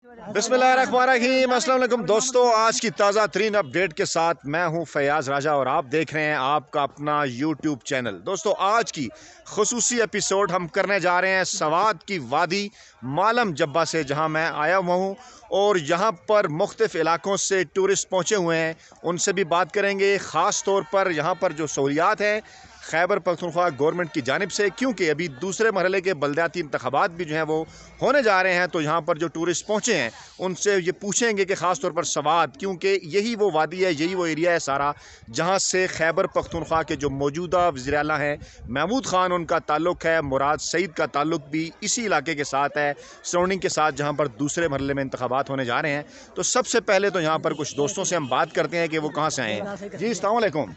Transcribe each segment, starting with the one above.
बिस्मिल्लाहिर्रहमानिर्रहीम। अस्सलाम वालेकुम दोस्तों, आज की ताज़ा तरीन अपडेट के साथ मैं हूं फयाज राजा और आप देख रहे हैं आपका अपना यूट्यूब चैनल। दोस्तों, आज की खुसूसी एपिसोड हम करने जा रहे हैं सवात की वादी मालम जब्बा से, जहां मैं आया हुआ हूं और यहां पर मुख्तलिफ इलाकों से टूरिस्ट पहुंचे हुए हैं। उनसे भी बात करेंगे, ख़ास तौर पर यहां पर जो सहूलियात हैं खैबर पख्तूनख्वा गवर्नमेंट की जानिब से, क्योंकि अभी दूसरे मरहले के बलदियाती इंतखाबात भी जो हैं वो होने जा रहे हैं। तो यहाँ पर जो टूरिस्ट पहुँचे हैं उनसे ये पूछेंगे कि ख़ास तौर पर सवात, क्योंकि यही वो वादी है, यही वो एरिया है सारा जहाँ से खैबर पख्तूनख्वा के जो मौजूदा वज़ीर आला हैं महमूद ख़ान, उनका ताल्लुक़ है। मुराद सईद का ताल्लुक़ भी इसी इलाके के साथ है, सराउंडिंग के साथ, जहाँ पर दूसरे मरहले में इंतखाबात होने जा रहे हैं। तो सबसे पहले तो यहाँ पर कुछ दोस्तों से हम बात करते हैं कि वो कहाँ से आए हैं। जी अस्सलाम वालेकुम।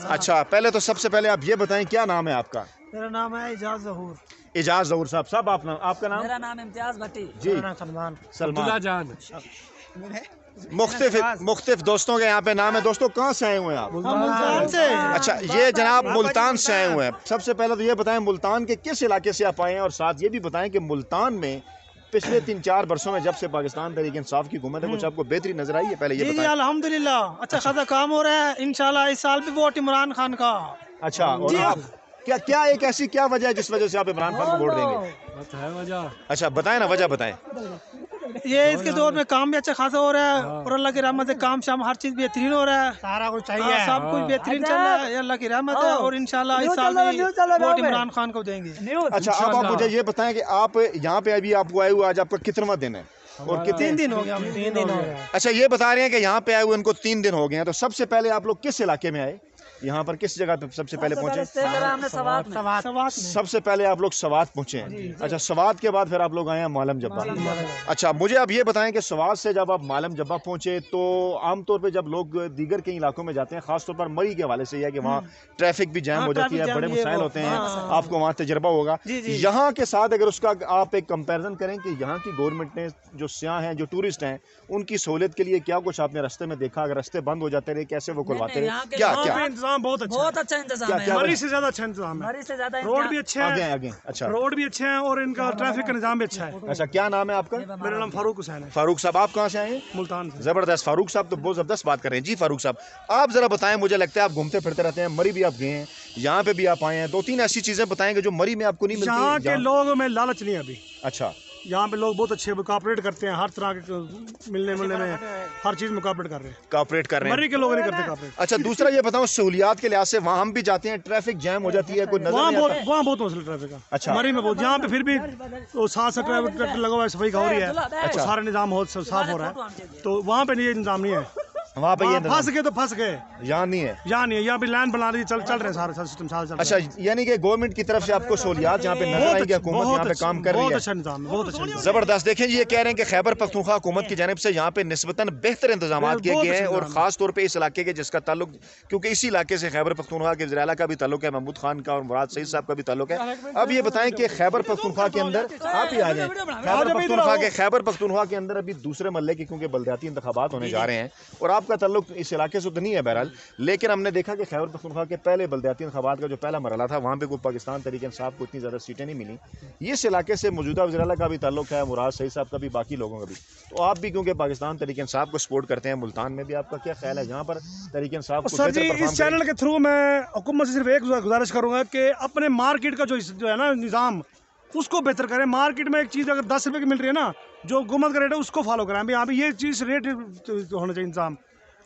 अच्छा, पहले तो सबसे पहले आप ये बताएं क्या नाम है आपका? मेरा नाम है इजाज ज़हूर। इजाज ज़हूर साहब आपका नाम? मेरा नाम इम्तियाज भट्टी। जी सलमान जान। मुख्तलिफ दोस्तों के यहाँ पे नाम है। दोस्तों, कहाँ से आए हुए हैं आप? मुल्तान से। अच्छा, ये जनाब मुल्तान से आए हुए हैं। सबसे पहले तो ये बताएं मुल्तान के किस इलाके से आप आए हैं, और साथ ये भी बताएं कि मुल्तान में पिछले 3-4 वर्षों में जब से पाकिस्तान तहरीक इंसाफ की हुकूमत है, कुछ आपको बेहतरी नजर आई है? पहले ये बताएं। अल्हम्दुलिल्लाह अच्छा खासा काम हो रहा है। इंशाल्लाह इस साल भी वोट इमरान खान का। अच्छा, और आप क्या एक ऐसी क्या वजह है जिस वजह से आप इमरान खान को वोट देंगे? वजह अच्छा बताएं ना, वजह बताएं। ये इसके दौर में काम भी अच्छा खासा हो रहा है और अल्लाह की रहमत से काम शाम हर चीज बेहतरीन हो रहा है, सारा कुछ चाहिए, सब कुछ बेहतरीन चल रहा है, अल्लाह की रहमत है। और इंशाल्लाह इस साल भी वोट इमरान खान को देंगे। अच्छा, अब आप मुझे ये बताएं कि आप यहाँ पे अभी आपको आए हुए, आज आपका कितनावां दिन है और कितने 3 दिन हो गया? 3 दिन हो गया। अच्छा, ये बता रहे हैं कि यहाँ पे आए हुए उनको 3 दिन हो गए हैं। तो सबसे पहले आप लोग किस इलाके में आए? यहाँ पर किस जगह पे सबसे पहले पहुंचे? सबसे पहले आप लोग सवात पहुंचे हैं। अच्छा, सवात के बाद फिर आप लोग आए हैं मालम जब्बा। अच्छा, मुझे अब ये बताएं कि सवात से जब आप मालम जब्बा पहुंचे तो आमतौर पे जब लोग दीगर कई इलाकों में जाते हैं, खासतौर पर मरी के हवाले से यह है कि वहाँ ट्रैफिक भी जैम हो जाती है, बड़े मसाइल होते हैं, आपको वहाँ तजर्बा होगा। यहाँ के साथ अगर उसका आप एक कंपेरिजन करें कि यहाँ की गवर्नमेंट ने जो सियाह हैं, जो टूरिस्ट हैं, उनकी सहूलियत के लिए क्या कुछ आपने रास्ते में देखा? अगर रास्ते बंद हो जाते रहे, कैसे वो खुलवाते रहे? क्या बहुत अच्छा इंतजाम है। मरी से ज्यादा अच्छा इंतजाम है। रोड भी अच्छे हैं, आगे अच्छा, रोड भी अच्छे हैं और इनका ट्रैफिक का निजाम भी अच्छा है। अच्छा, क्या नाम है आपका? मेरा नाम फारूक हुसैन है। फारूक साहब, आप कहाँ से आए हैं? मुल्तान से। जबरदस्त, फारूक साहब तो बहुत जबरदस्त बात कर रहे हैं। जी फारूक साहब, आप जरा बताएं, मुझे लगता है आप घूमते फिरते रहते हैं, मरी भी आप गए हैं, यहाँ पे भी आप आए हैं, 2-3 ऐसी चीजें बताएंगे जो मरी में आपको नहीं मिलती। यहाँ के लोगों में लालच नहीं है अभी। अच्छा, यहाँ पे लोग बहुत अच्छे कोऑपरेट करते हैं, हर तरह के मिलने में हर चीज मुकाबलेट कर रहे हैं, कोऑपरेट कर रहे हैं। मरी के लोग नहीं करते कोऑपरेट। अच्छा, दूसरा ये बताओ, सहूलियात के लिहाज से वहाँ हम भी जाते हैं, ट्रैफिक जैम हो जाती है, कोई नजर वहाँ नहीं आता? वहाँ बहुत मसला ट्रैफिक का। अच्छा, मरी में बहुत, यहाँ पे फिर भी साथ से ट्रैफिक लगा हुआ है, सफाई हो रही है, अच्छा, सारा निजाम बहुत साफ हो रहा है। तो वहाँ पे ये निजाम नहीं है। वहाँ पे ये फंस गए तो फंस गए, यहाँ नहीं है। यहाँ नहीं है, यहाँ पे लाइन बना रही चल रहे हैं सारे सिस्टम साल चल। अच्छा, यानी कि गवर्नमेंट की तरफ से आपको सहूलियात यहाँ पे नजर आई कि हुकूमत यहाँ पे काम कर रही है? बहुत अच्छा निजाम है, बहुत अच्छा। जबरदस्त। देखें, ये कह रहे हैं कि खैबर पख्तूनख्वा हुकूमत की जानिब से यहाँ पे निस्बतन बेहतर इंतजाम किए गए हैं, और खास तौर पे इस इलाके के जिसका ताल्लुक, क्योंकि इसी इलाके से खैबर पख्तूनख्वा के वज़ीर आला का भी ताल्लुक है, महमूद खान का और मुराद सईद साहब का भी ताल्लुक है। अब ये बताएं कि खैबर पख्तूनख्वा के अंदर, आप ही आ जाएं, खैबर पख्तूनख्वा के अंदर अभी दूसरे मल्ले के, क्योंकि बलदियाती इंतखाबात होने जा रहे हैं और आपका ताल्लुक इस इलाके से तो नहीं है बहरहाल, लेकिन हमने देखा कि खैबर पख्तूनख्वा के पहले बलदियाती इंतखाबात का जो पहला मरहला था, वहाँ पे कोई पाकिस्तान तहरीक इंसाफ को इतनी ज़्यादा सीटें नहीं मिली। इस इलाके से मौजूदा वज़ीर आला का भी ताल्लुक है, मुराद सईद साहब का भी, बाकी लोगों का भी। तो आप भी क्योंकि पाकिस्तान तहरीक इंसाफ को सपोर्ट करते हैं, मुल्तान में भी आपका क्या ख्याल है यहाँ पर तहरीक इंसाफ को? सर जी, इस चैनल के थ्रू मैं हुकूमत से सिर्फ एक गुजारिश करूँगा कि अपने मार्केट का जो है ना निज़ाम, उसको बेहतर करें। मार्केट में एक चीज़ अगर 10 रुपये की मिल रही है ना, जो हुकूमत का रेट है उसको फॉलो करें। यहाँ पे ये चीज़ रेट होना चाहिए इंतजाम।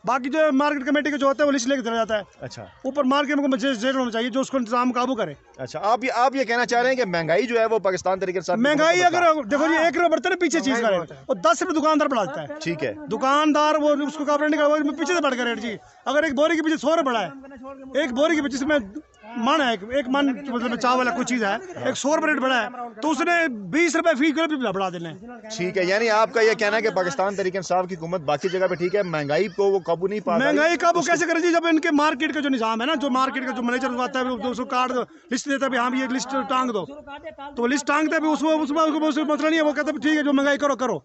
बाकी जो मार्केट कमेटी का जो होता है वो लिस्ट लेके चला जाता है। अच्छा, ऊपर मार्केट में रेट होना चाहिए जो उसको इंतजाम काबू करे। अच्छा, आप ये कहना चाह रहे हैं कि महंगाई जो है वो पाकिस्तान तरीके से, महंगाई अगर देखो जी 1 रुपये बढ़ता है ना पीछे चीज का रेट, और 10 रुपये दुकानदार बढ़ा देता है। ठीक है, दुकानदार वो उसको काबू नहीं कर, पीछे से बढ़ गया रेट जी। अगर एक बोरी के पीछे 100 रुपये बढ़ा है, एक बोरी के पीछे में मन है, एक मन मतलब चावल वाला कोई चीज है, एक 100 रुपये रेट बढ़ा है, तो उसने 20 रुपये फी किलो भी बढ़ा देना है। ठीक है, यानी आपका ये कहना है कि पाकिस्तान तहरीक इंसाफ की हुकूमत बाकी जगह पे ठीक है, महंगाई को वो काबू नहीं पा रही। महंगाई काबू कैसे करें जी, जब इनके मार्केट का जो निजाम है ना, जो मार्केट का जो मैनेजर आता है उसको कार्ड लिस्ट देता है, हाँ ये लिस्ट टांग दो, तो लिस्ट टांगते हैं, उसमें मसला नहीं है, वो कहता है ठीक है जो महंगाई करो,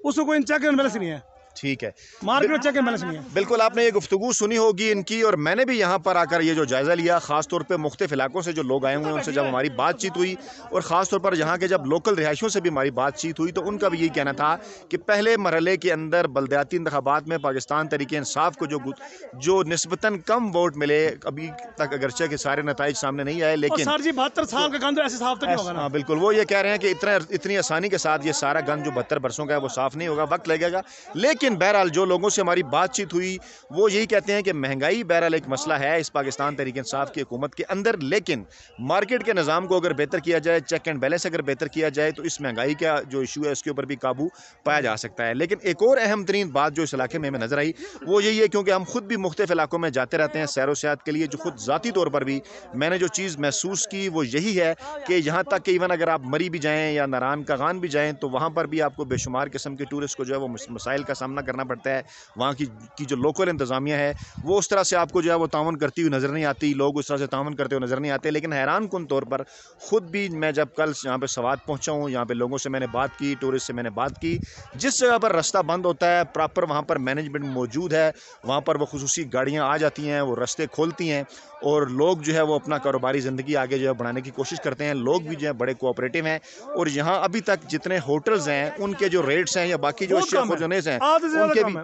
उसको कोई चेक एंड बैलेंस नहीं है। ٹھیک ہے، مارکیٹ میں چیک اینڈ بیلنس نہیں ہے. بالکل آپ نے یہ گفتگو سنی ہوگی ان کی، اور میں نے بھی یہاں پر آ کر یہ جو جائزہ لیا، خاص طور پہ مختلف علاقوں سے جو لوگ آئے ہوئے ہیں ان سے جب ہماری بات چیت ہوئی، اور خاص طور پر یہاں کے جب لوکل رہائشیوں سے بھی ہماری بات چیت ہوئی، تو ان کا بھی یہی کہنا تھا کہ پہلے مرحلے کے اندر بلدیاتی انتخابات میں پاکستان تحریک انصاف کو جو نسبتاً کم ووٹ ملے، ابھی تک اگرچہ کہ سارے نتائج سامنے نہیں آئے، لیکن سر جی 72 سال کا گند ایسے صاف تو نہیں ہوگا نا. ہاں بالکل، وہ یہ کہہ رہے ہیں کہ اتنی آسانی کے ساتھ یہ سارا گند جو 72 برسوں کا ہے وہ صاف نہیں ہوگا، وقت لگے گا. لیکن بہرحال جو لوگوں سے ہماری بات چیت ہوئی وہ یہی کہتے ہیں کہ مہنگائی بہرحال ایک مسئلہ ہے اس پاکستان تحریک انصاف کی حکومت کے اندر، لیکن مارکیٹ کے نظام کو اگر بہتر کیا جائے، چیک اینڈ بیلنس اگر بہتر کیا جائے، تو اس مہنگائی کا جو ایشو ہے اس کے اوپر بھی قابو پایا جا سکتا ہے. لیکن ایک اور اہم ترین بات جو اس علاقے میں ہمیں نظر آئی وہ یہی ہے، کیونکہ ہم خود بھی مختلف علاقوں میں جاتے رہتے ہیں سیر و سیاحت کے لیے، جو خود ذاتی طور پر بھی میں نے جو چیز محسوس کی وہ یہی ہے کہ یہاں تک کہ ایون اگر آپ مری بھی جائیں یا ناران کاغان بھی جائیں تو وہاں پر بھی آپ کو بے شمار قسم کے ٹورسٹ کو جو ہے وہ مسائل کا سامنا کرنا پڑتا ہے. وہاں کی جو لوکل انتظامیہ ہے وہ اس طرح سے آپ کو جو ہے وہ تعاون کرتی ہوئی نظر نہیں آتی، لوگ اس طرح سے تعاون کرتے ہوئے نظر نہیں آتے. لیکن حیران کن طور پر خود بھی میں جب کل یہاں پہ سوات پہنچا ہوں، یہاں پہ لوگوں سے میں نے بات کی، ٹورسٹ سے میں نے بات کی، جس جگہ پر رستہ بند ہوتا ہے پراپر وہاں پر مینجمنٹ موجود ہے، وہاں پر وہ خصوصی گاڑیاں آ جاتی ہیں، وہ رستے کھولتی ہیں، اور لوگ جو ہے وہ اپنا کاروباری زندگی آگے جو ہے بڑھانے کی کوشش کرتے ہیں. لوگ بھی جو ہے بڑے کوآپریٹو ہیں، اور یہاں ابھی تک جتنے ہوٹلز ہیں ان کے جو ریٹس ہیں یا باقی جو اشیاء خرجونیز ہیں ان کے بھی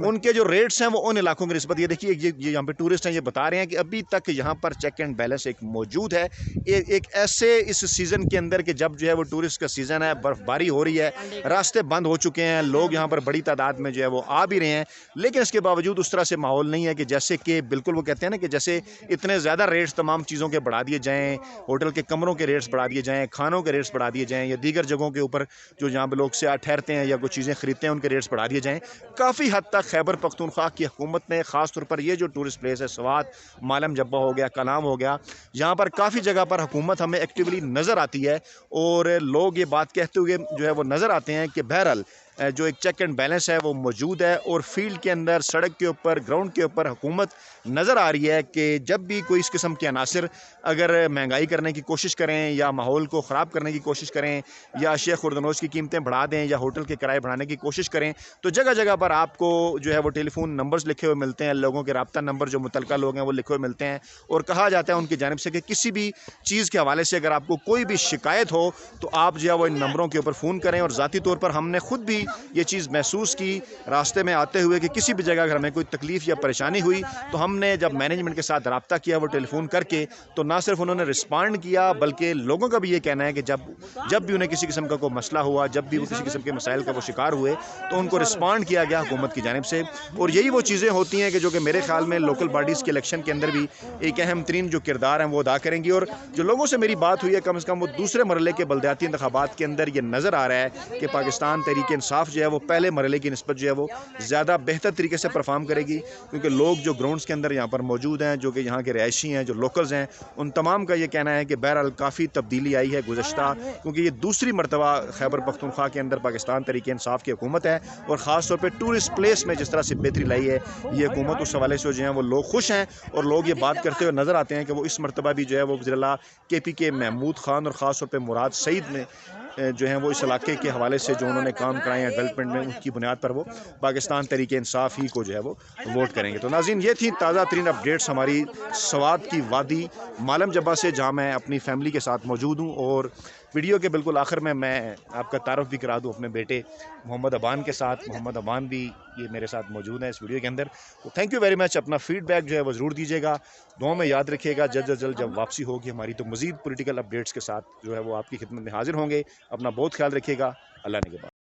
ان کے جو ریٹس ہیں وہ ان علاقوں کی نسبت، یہ دیکھیے یہ یہاں پہ ٹورسٹ ہیں یہ بتا رہے ہیں کہ ابھی تک یہاں پر چیک اینڈ بیلنس ایک موجود ہے. ایک ایسے اس سیزن کے اندر کہ جب جو ہے وہ ٹورسٹ کا سیزن ہے، برف باری ہو رہی ہے، راستے بند ہو چکے ہیں، لوگ یہاں پر بڑی تعداد میں جو ہے وہ آ بھی رہے ہیں، لیکن اس کے باوجود اس طرح سے ماحول نہیں ہے کہ جیسے کہ بالکل وہ کہتے ہیں نا کہ جیسے اتنے زیادہ ریٹس تمام چیزوں کے بڑھا دیے جائیں، ہوٹل کے کمروں کے ریٹس بڑھا دیے جائیں، کھانوں کے ریٹس بڑھا دیے جائیں، یا دیگر جگہوں کے اوپر جو جہاں پہ لوگ سیاح ٹھہرتے ہیں یا کوئی چیزیں خریدتے ہیں ان کے ریٹس بڑھا دیے جائیں. کافی حد تک خیبر پختونخوا کی حکومت نے خاص طور پر یہ جو ٹورسٹ پلیس ہے سوات، مالم جبہ ہو گیا، کلام ہو گیا، یہاں پر کافی جگہ پر حکومت ہمیں ایکٹیولی نظر آتی ہے، اور لوگ یہ بات کہتے ہوئے جو ہے وہ نظر آتے ہیں کہ بہرحال جو ایک چیک اینڈ بیلنس ہے وہ موجود ہے، اور فیلڈ کے اندر، سڑک کے اوپر، گراؤنڈ کے اوپر حکومت نظر آ رہی ہے کہ جب بھی کوئی اس قسم کے عناصر اگر مہنگائی کرنے کی کوشش کریں یا ماحول کو خراب کرنے کی کوشش کریں یا اشیاء خوردنوش کی قیمتیں بڑھا دیں یا ہوٹل کے کرائے بڑھانے کی کوشش کریں، تو جگہ جگہ پر آپ کو جو ہے وہ ٹیلی فون نمبرز لکھے ہوئے ملتے ہیں، لوگوں کے رابطہ نمبر جو متعلقہ لوگ ہیں وہ لکھے ہوئے ملتے ہیں، اور کہا جاتا ہے ان کی جانب سے کہ کسی بھی چیز کے حوالے سے اگر آپ کو کوئی بھی شکایت ہو تو آپ جو ہے وہ ان نمبروں کے اوپر فون کریں. اور ذاتی طور پر ہم نے خود بھی یہ چیز محسوس کی راستے میں آتے ہوئے کہ کسی بھی جگہ اگر ہمیں کوئی تکلیف یا پریشانی ہوئی تو ہم نے جب مینجمنٹ کے ساتھ رابطہ کیا وہ ٹیلی فون کر کے، تو نہ صرف انہوں نے رسپانڈ کیا بلکہ لوگوں کا بھی یہ کہنا ہے کہ جب بھی انہیں کسی قسم کا کوئی مسئلہ ہوا، جب بھی وہ کسی قسم کے مسائل کا وہ شکار ہوئے تو ان کو رسپانڈ کیا گیا حکومت کی جانب سے. اور یہی وہ چیزیں ہوتی ہیں کہ جو کہ میرے خیال میں لوکل باڈیز کے الیکشن کے اندر بھی ایک اہم ترین جو کردار ہیں وہ ادا کریں گی. اور جو لوگوں سے میری بات ہوئی ہے کم از کم وہ دوسرے مرحلے کے بلدیاتی انتخابات کے اندر یہ نظر آ رہا ہے کہ پاکستان تحریک انصاف جو ہے وہ پہلے مرحلے کی نسبت جو ہے وہ زیادہ بہتر طریقے سے پرفارم کرے گی، کیونکہ لوگ جو گراؤنڈز کے اندر یہاں پر موجود ہیں، جو کہ یہاں کے رہائشی ہیں، جو لوکلز ہیں، ان تمام کا یہ کہنا ہے کہ بہرحال کافی تبدیلی آئی ہے گزشتہ، کیونکہ یہ دوسری مرتبہ خیبر پختونخوا کے اندر پاکستان تحریک انصاف کی حکومت ہے، اور خاص طور پہ ٹورسٹ پلیس میں جس طرح سے بہتری لائی ہے یہ حکومت، اس حوالے سے جو ہیں وہ لوگ خوش ہیں، اور لوگ یہ بات کرتے ہوئے نظر آتے ہیں کہ وہ اس مرتبہ بھی جو ہے وہ وزیر اعلیٰ KP کے محمود خان اور خاص طور پہ مراد سعید نے جو ہیں وہ اس علاقے کے حوالے سے جو انہوں نے کام کرائے ہیں ڈیولپمنٹ میں، ان کی بنیاد پر وہ پاکستان تحریک انصاف ہی کو جو ہے وہ ووٹ کریں گے. تو ناظرین یہ تھی تازہ ترین اپڈیٹس ہماری سوات کی وادی مالم جبہ سے، جہاں میں اپنی فیملی کے ساتھ موجود ہوں. اور ویڈیو کے بالکل آخر میں آپ کا تعارف بھی کرا دوں اپنے بیٹے محمد ابان کے ساتھ. محمد ابان بھی یہ میرے ساتھ موجود ہیں اس ویڈیو کے اندر. تو تھینک یو ویری مچ. اپنا فیڈ بیک جو ہے وہ ضرور دیجیے گا، دعاؤں میں یاد رکھیے گا. جلد از جلد جب واپسی ہوگی ہماری تو مزید پولیٹیکل اپڈیٹس کے ساتھ جو ہے وہ آپ کی خدمت میں حاضر ہوں گے. اپنا بہت خیال رکھیے گا. اللہ نے کے بعد.